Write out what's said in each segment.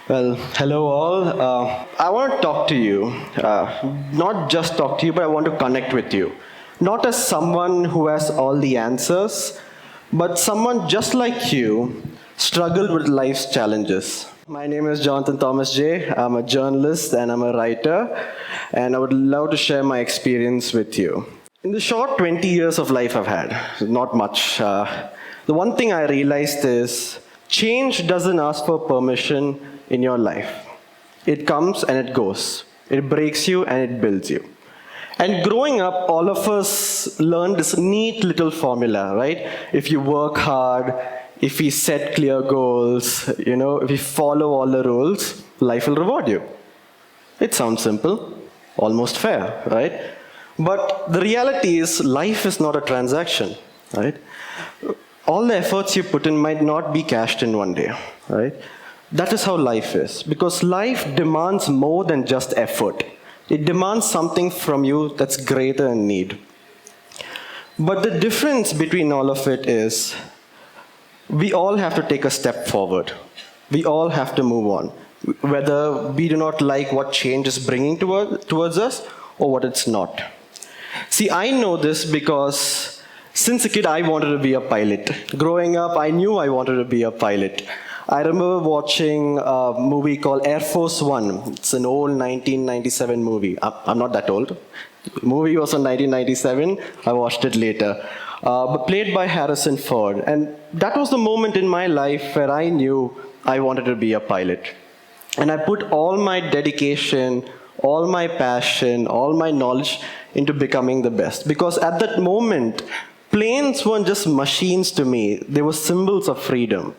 Well, hello all. I want to talk to you. Not just talk to you, but I want to connect with you. Not as someone who has all the answers, but someone just like you struggled with life's challenges. My name is Jonathan Thomas J. I'm a journalist and I'm a writer, and I would love to share my experience with you. In the short 20 years of life I've had, not much, the one thing I realized is change doesn't ask for permission in your life. It comes and it goes. It breaks you and it builds you. And growing up, all of us learned this neat little formula, right? If you work hard, if we set clear goals, if we follow all the rules, life will reward you. It sounds simple, almost fair, right? But the reality is, life is not a transaction, right? All the efforts you put in might not be cashed in one day, right? That is how life is, because life demands more than just effort. It demands something from you that's greater in need. But the difference between all of it is, we all have to take a step forward. We all have to move on, whether we do not like what change is bringing towards us or what it's not. See, I know this because since a kid, I wanted to be a pilot. Growing up, I knew I wanted to be a pilot. I remember watching a movie called Air Force One. It's an old 1997 movie. I'm not that old. The movie was in 1997. I watched it later. But played by Harrison Ford. And that was the moment in my life where I knew I wanted to be a pilot. And I put all my dedication, all my passion, all my knowledge into becoming the best. Because at that moment, planes weren't just machines to me, they were symbols of freedom.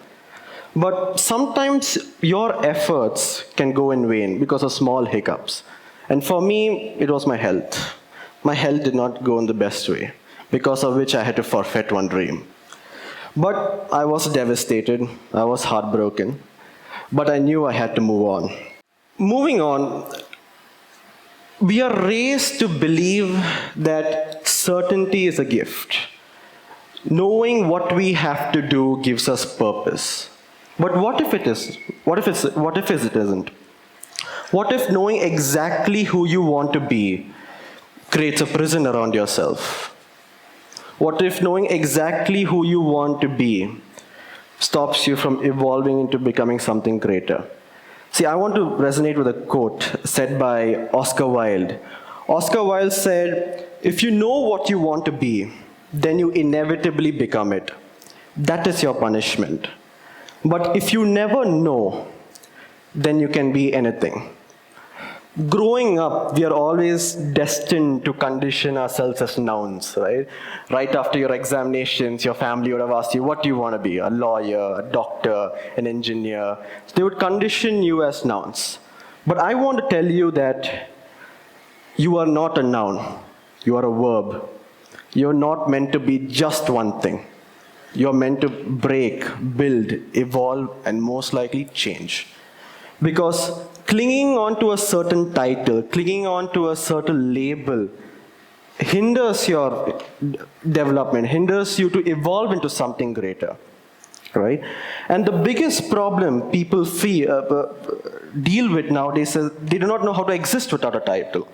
But sometimes your efforts can go in vain because of small hiccups. And for me, it was my health. My health did not go in the best way, because of which I had to forfeit one dream. But I was devastated, I was heartbroken, but I knew I had to move on. Moving on, we are raised to believe that certainty is a gift. Knowing what we have to do gives us purpose. But what if it is? What if it isn't? What if knowing exactly who you want to be creates a prison around yourself? What if knowing exactly who you want to be stops you from evolving into becoming something greater? See, I want to resonate with a quote said by Oscar Wilde. Oscar Wilde said, "If you know what you want to be, then you inevitably become it. That is your punishment. But if you never know, then you can be anything." Growing up, we are always destined to condition ourselves as nouns, right? Right after your examinations, your family would have asked you, what do you want to be? A lawyer, a doctor, an engineer. So they would condition you as nouns. But I want to tell you that you are not a noun. You are a verb. You're not meant to be just one thing. You're meant to break, build, evolve, and most likely change. Because clinging on to a certain title, clinging on to a certain label, hinders your development, hinders you to evolve into something greater, right? And the biggest problem people deal with nowadays is they do not know how to exist without a title.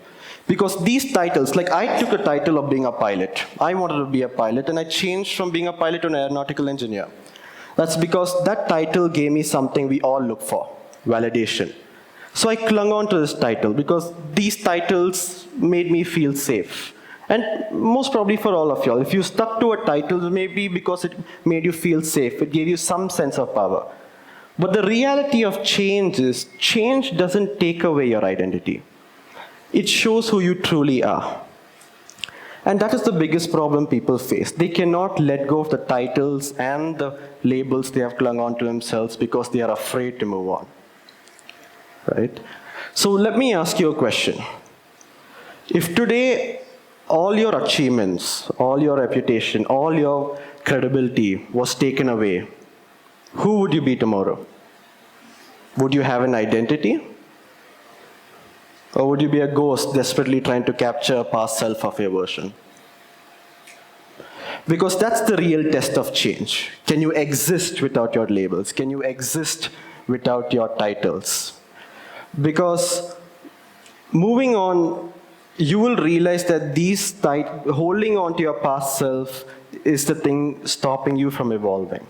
Because these titles, like I took a title of being a pilot. I wanted to be a pilot, and I changed from being a pilot to an aeronautical engineer. That's because that title gave me something we all look for, validation. So I clung on to this title because these titles made me feel safe. And most probably for all of y'all, if you stuck to a title, maybe because it made you feel safe, it gave you some sense of power. But the reality of change is, change doesn't take away your identity. It shows who you truly are. And that is the biggest problem people face. They cannot let go of the titles and the labels they have clung on to themselves because they are afraid to move on. Right? So let me ask you a question. If today all your achievements, all your reputation, all your credibility was taken away, who would you be tomorrow? Would you have an identity? Or would you be a ghost desperately trying to capture a past self of your version? Because that's the real test of change. Can you exist without your labels? Can you exist without your titles. Because moving on, you will realize that holding on to your past self is the thing stopping you from evolving.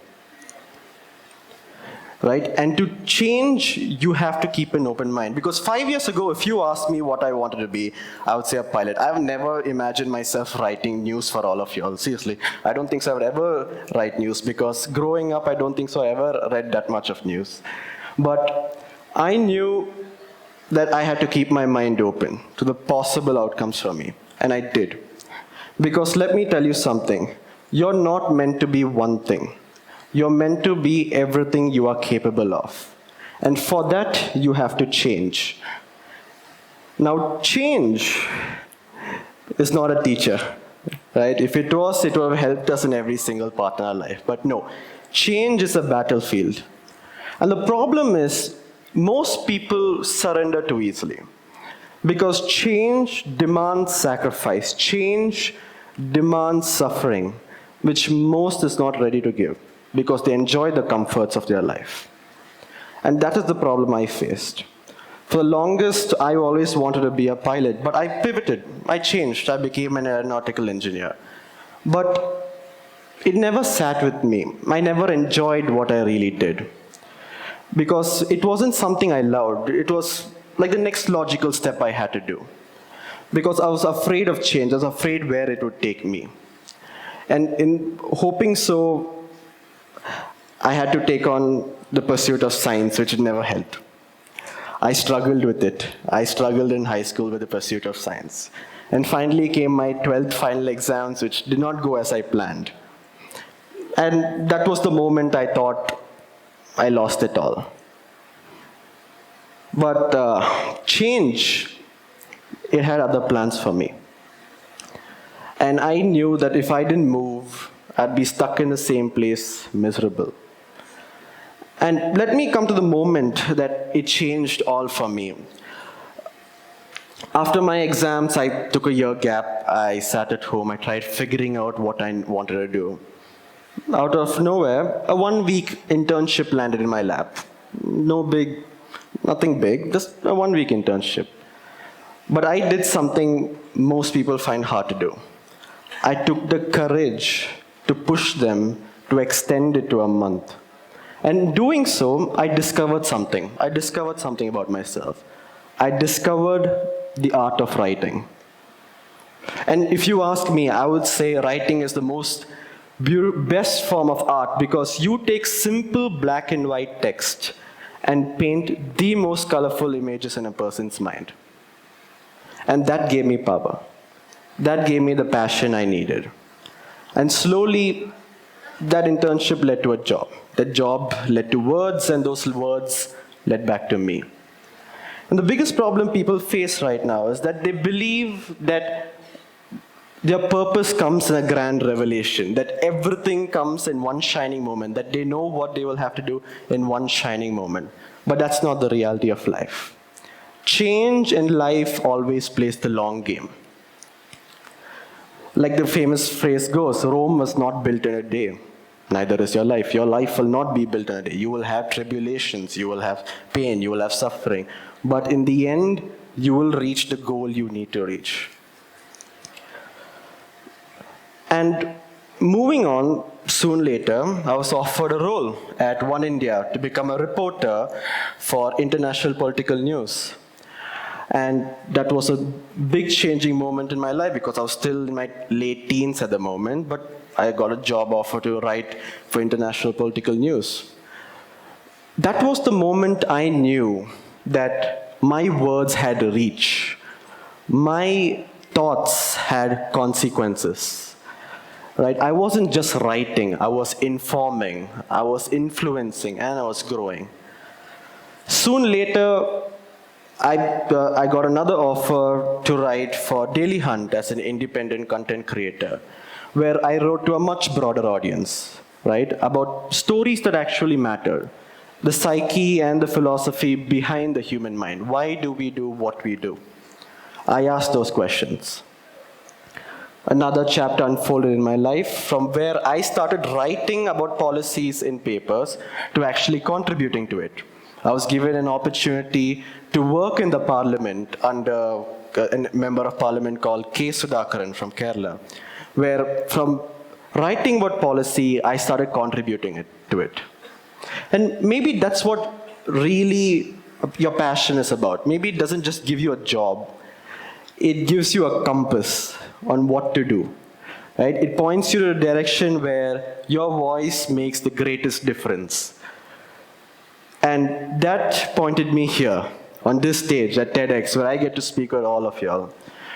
Right? And to change, you have to keep an open mind. Because 5 years ago, if you asked me what I wanted to be, I would say a pilot. I've never imagined myself writing news for all of you all. Seriously, I don't think so I would ever write news, because growing up, I don't think so I ever read that much of news. But I knew that I had to keep my mind open to the possible outcomes for me. And I did. Because let me tell you something. You're not meant to be one thing. You're meant to be everything you are capable of. And for that, you have to change. Now, change is not a teacher, right? If it was, it would have helped us in every single part in our life. But no, change is a battlefield. And the problem is, most people surrender too easily. Because change demands sacrifice. Change demands suffering, which most is not ready to give, because they enjoy the comforts of their life. And that is the problem I faced. For the longest, I always wanted to be a pilot, but I pivoted, I changed, I became an aeronautical engineer. But it never sat with me. I never enjoyed what I really did. Because it wasn't something I loved, it was like the next logical step I had to do. Because I was afraid of change, I was afraid where it would take me. And in hoping so, I had to take on the pursuit of science, which never helped. I struggled with it. I struggled in high school with the pursuit of science. And finally came my 12th final exams, which did not go as I planned. And that was the moment I thought I lost it all. But change, it had other plans for me. And I knew that if I didn't move, I'd be stuck in the same place, miserable. And let me come to the moment that it changed all for me. After my exams, I took a year gap. I sat at home. I tried figuring out what I wanted to do. Out of nowhere, a 1-week internship landed in my lap. Nothing big, just a 1-week internship. But I did something most people find hard to do. I took the courage to push them to extend it to a month. And doing so, I discovered something. I discovered something about myself. I discovered the art of writing. And if you ask me, I would say writing is the best form of art, because you take simple black and white text and paint the most colorful images in a person's mind. And that gave me power. That gave me the passion I needed. And slowly, that internship led to a job. That job led to words, and those words led back to me. And the biggest problem people face right now is that they believe that their purpose comes in a grand revelation, that everything comes in one shining moment, that they know what they will have to do in one shining moment. But that's not the reality of life. Change in life always plays the long game. Like the famous phrase goes, Rome was not built in a day. Neither is your life. Your life will not be built in a day. You will have tribulations, you will have pain, you will have suffering. But in the end, you will reach the goal you need to reach. And moving on, soon later, I was offered a role at One India to become a reporter for international political news. And that was a big changing moment in my life, because I was still in my late teens at the moment, but I got a job offer to write for international political news. That was the moment I knew that my words had reach. My thoughts had consequences. Right? I wasn't just writing, I was informing, I was influencing, and I was growing. Soon later, I got another offer to write for Daily Hunt as an independent content creator, where I wrote to a much broader audience, right, about stories that actually matter, the psyche and the philosophy behind the human mind. Why do we do what we do? I asked those questions. Another chapter unfolded in my life, from where I started writing about policies in papers to actually contributing to it. I was given an opportunity to work in the parliament under a member of parliament called K. Sudhakaran from Kerala, where from writing about policy, I started contributing to it. And maybe that's what really your passion is about. Maybe it doesn't just give you a job, it gives you a compass on what to do. Right? It points you to a direction where your voice makes the greatest difference. And that pointed me here, on this stage at TEDx, where I get to speak with all of y'all.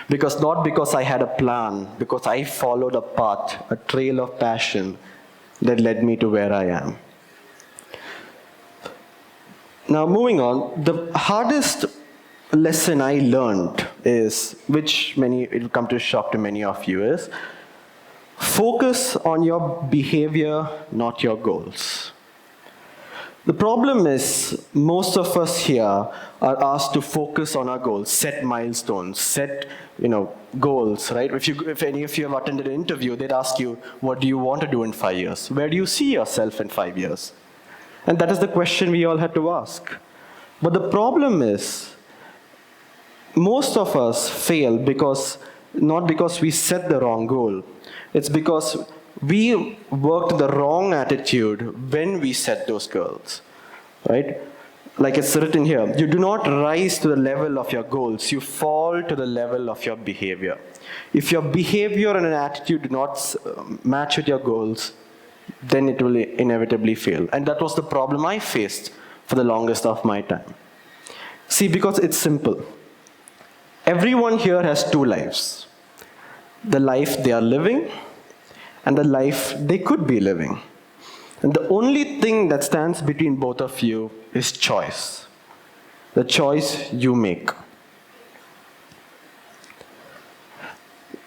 Not because I had a plan, because I followed a path, a trail of passion that led me to where I am. Now, moving on, the hardest lesson I learned is, which it will come to a shock to many of you, is focus on your behavior, not your goals. The problem is, most of us here are asked to focus on our goals, set milestones, set goals, right? If any of you have attended an interview, they'd ask you, what do you want to do in 5 years? Where do you see yourself in 5 years? And that is the question we all had to ask. But the problem is, most of us fail not because we set the wrong goal. It's because we worked the wrong attitude when we set those goals, right? Like it's written here, you do not rise to the level of your goals, you fall to the level of your behavior. If your behavior and an attitude do not match with your goals, then it will inevitably fail. And that was the problem I faced for the longest of my time. See, because it's simple. Everyone here has two lives. The life they are living and the life they could be living. And the only thing that stands between both of you is choice. The choice you make.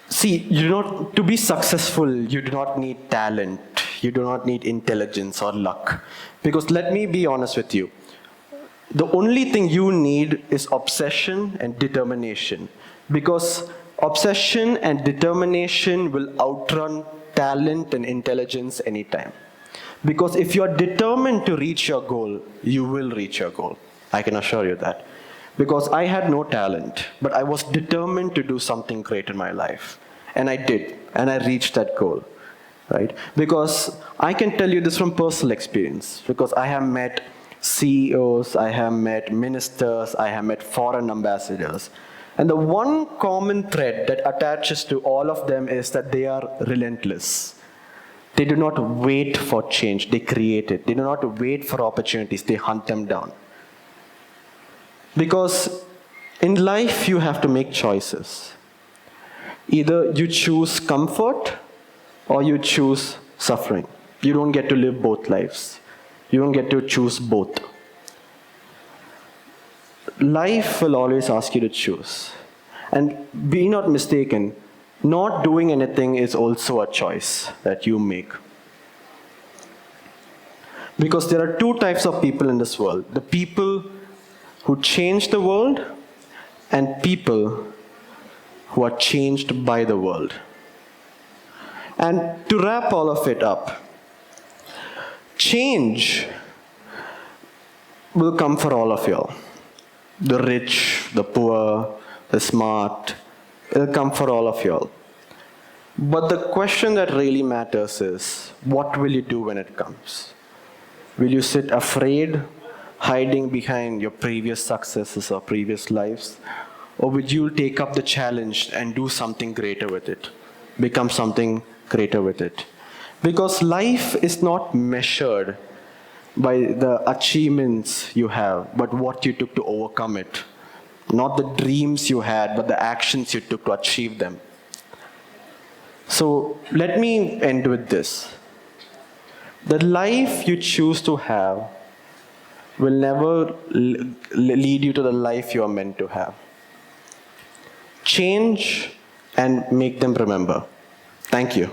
See, to be successful, you do not need talent. You do not need intelligence or luck. Because let me be honest with you. The only thing you need is obsession and determination. Because obsession and determination will outrun talent and intelligence anytime. Because if you're determined to reach your goal, you will reach your goal. I can assure you that. Because I had no talent, but I was determined to do something great in my life. And I did, and I reached that goal. Right? Because I can tell you this from personal experience. Because I have met CEOs, I have met ministers, I have met foreign ambassadors. And the one common thread that attaches to all of them is that they are relentless. They do not wait for change, they create it. They do not wait for opportunities, they hunt them down. Because in life you have to make choices. Either you choose comfort or you choose suffering. You don't get to live both lives. You don't get to choose both. Life will always ask you to choose. And be not mistaken, not doing anything is also a choice that you make. Because there are two types of people in this world. The people who change the world and people who are changed by the world. And to wrap all of it up, change will come for all of you. The rich, the poor, the smart, it will come for all of you all. But the question that really matters is, what will you do when it comes? Will you sit afraid, hiding behind your previous successes or previous lives? Or would you take up the challenge and do something greater with it? Become something greater with it? Because life is not measured by the achievements you have, but what you took to overcome it. Not the dreams you had, but the actions you took to achieve them. So let me end with this. The life you choose to have will never lead you to the life you are meant to have. Change and make them remember. Thank you.